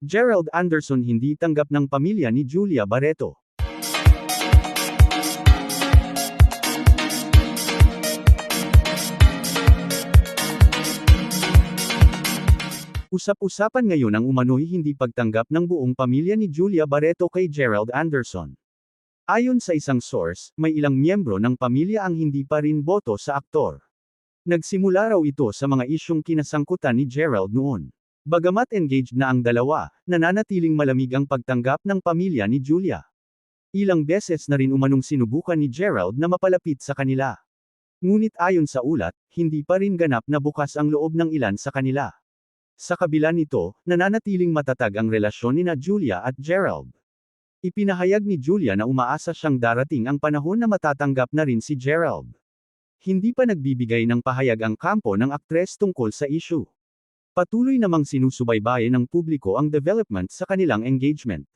Gerald Anderson hindi tanggap ng pamilya ni Julia Barreto. Usap-usapan ngayon ang umano'y hindi pagtanggap ng buong pamilya ni Julia Barreto kay Gerald Anderson. Ayon sa isang source, may ilang miyembro ng pamilya ang hindi pa rin boto sa aktor. Nagsimula raw ito sa mga isyung kinasangkutan ni Gerald noon. Bagamat engaged na ang dalawa, nananatiling malamig ang pagtanggap ng pamilya ni Julia. Ilang beses na rin umanong sinubukan ni Gerald na mapalapit sa kanila. Ngunit ayon sa ulat, hindi pa rin ganap na bukas ang loob ng ilan sa kanila. Sa kabila nito, nananatiling matatag ang relasyon nina Julia at Gerald. Ipinahayag ni Julia na umaasa siyang darating ang panahon na matatanggap na rin si Gerald. Hindi pa nagbibigay ng pahayag ang kampo ng aktres tungkol sa issue. Patuloy namang sinusubaybayan ng publiko ang development sa kanilang engagement.